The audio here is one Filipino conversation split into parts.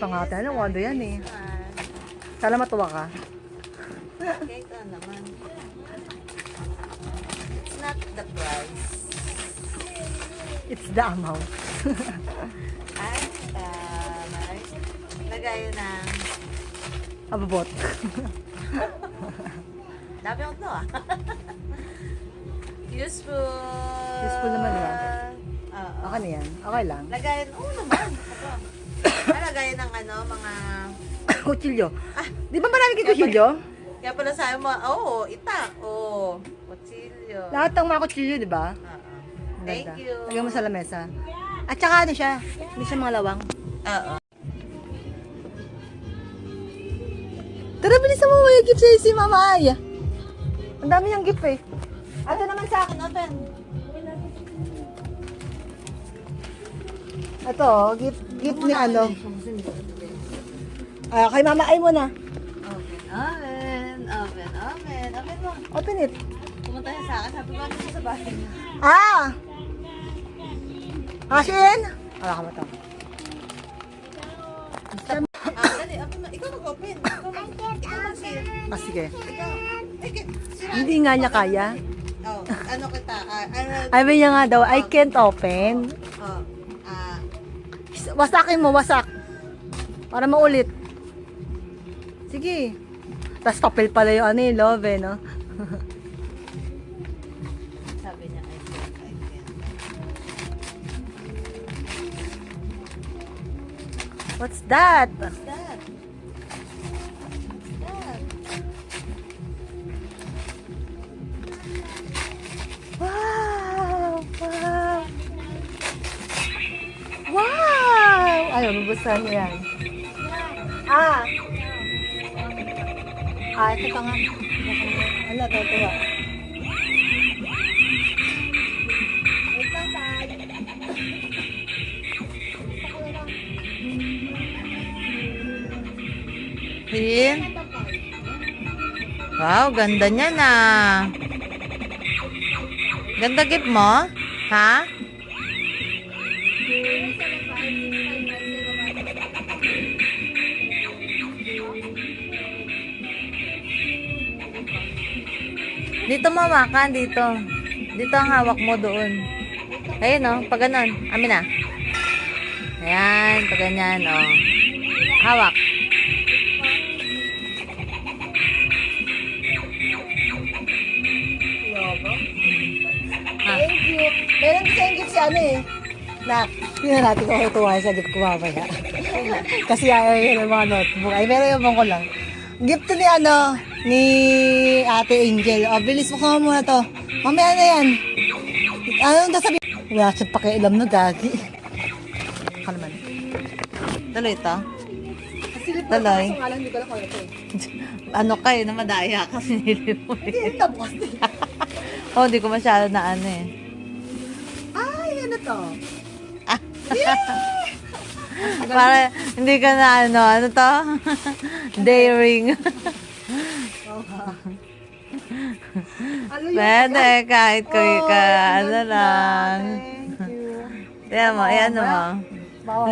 pa nga tayo. Anong kondo yan eh. Sana matuwa ka. Okay ka naman. It's not the price. It's the amount. At lagay ng Ababot. dami ko to ah. Useful. Useful naman yan. Oo. Okay na yan. Okay lang. Lagayan, naman. Lagayan ng mga... Kutsilyo. Di ba marami kang kutsilyo? Kaya pala sabi mo, itak. Kutsilyo. Lahat ng mga kutsilyo, di ba? Oo. Thank you. Lagyan mo sa lamesa. At saka ano siya? Hindi siya mga lawang. Oo. Tara, bilisan mo. May gift sa'yo si Mama Ay. Ang dami niyang gift eh. Ito naman sa akin. Open. Ito, gift ni ano. Kay Mama Ay mo na. Open mo. Open it. Pumunta siya sa akin. Sabi ko, ano sa bahay niya? Asin? Wala ka mata. Dali. Open mo. Ikaw mag-open. Sige. Ikaw. Hindi nga niya kaya. Ano kita? Sabi niya nga daw, I can't open. Wasakin mo, wasak. Para maulit. Sige. Tapos papel pala yung love no? Sabi niya, I can't. What's that? What's that? Wow! Wow! Wow! Ay, mabubusan niya yan. Ito pa nga. Ano, tuwa. Hin? Wow, ganda niya na. Ganda gift mo? Ha? Dito mamakan, dito. Dito ang hawak mo doon. Ayun pag ganun. Amin na. Ayan, pag ganyan, hawak. Thank you. Meron kasi yung gift si ano eh. Tingnan natin kung tuwa sa gift ko mamaya. Kasi ayaw yun ng mga notebook. Ay, pero yung ko lang. Gift to ni Ate Angel. Bilis mo ka muna to. Mamaya na yan. Anong sasabihin? Wala siyang pakialam na gagi. Ka naman. Tuloy ito. Tuloy. Ano kayo na madaya kasi nilip mo Hindi, tapos. hindi ko masyado na eh. Ay, ano to? Para hindi ka na ano to? Daring. Pwede, kahit ano lang. Tignan mo, ayan mo.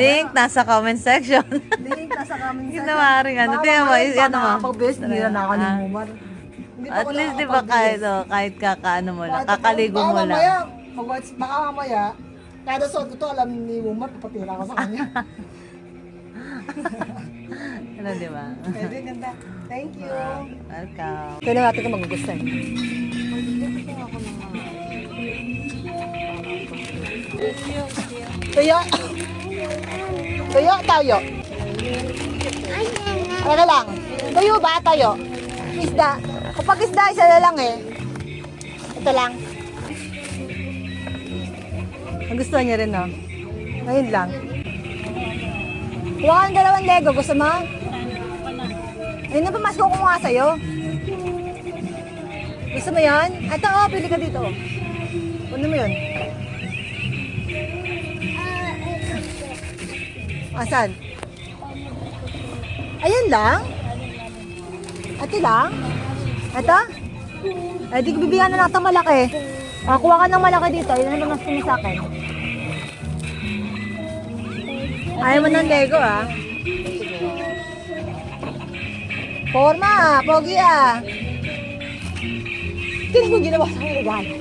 Link nasa comment section. Link nasa comment section. Ginawa rin tignan mo, ayan mo. Pag-best, hindi na ako ni Mumar. At least di ba kahit kakaano mo lang, kakaligo mo lang. Baka mamaya, kada suot ko to, alam ni Mumar, papatira ko sa kanya. Ano, di ba? Pwede, ganda. Thank you. Welcome. Kailan natin ka magugustuhan? Tuyo. Tuyo, tayo. Ano lang? Tuyo ba, tayo? Isda. Kapag isda, isa na lang eh. Ito lang. Nagustuhan niya rin, no? Ngayon lang. Kuha kang dalawang Lego. Gusto mo? Ayun na, pamasko ko nga sa'yo. Gusto mo yan? Ito, pili ka dito. Ano mo yun? Asan? Ayan lang? Ito lang? Ito? Ay, di ko bibigyan na lang ito malaki. Kuha ka ng malaki dito. Yun naman mas sa akin. Ayaw mo ng Lego, ah. Forma, pogi ah. Tingnan mo ginawa sa akin regalo.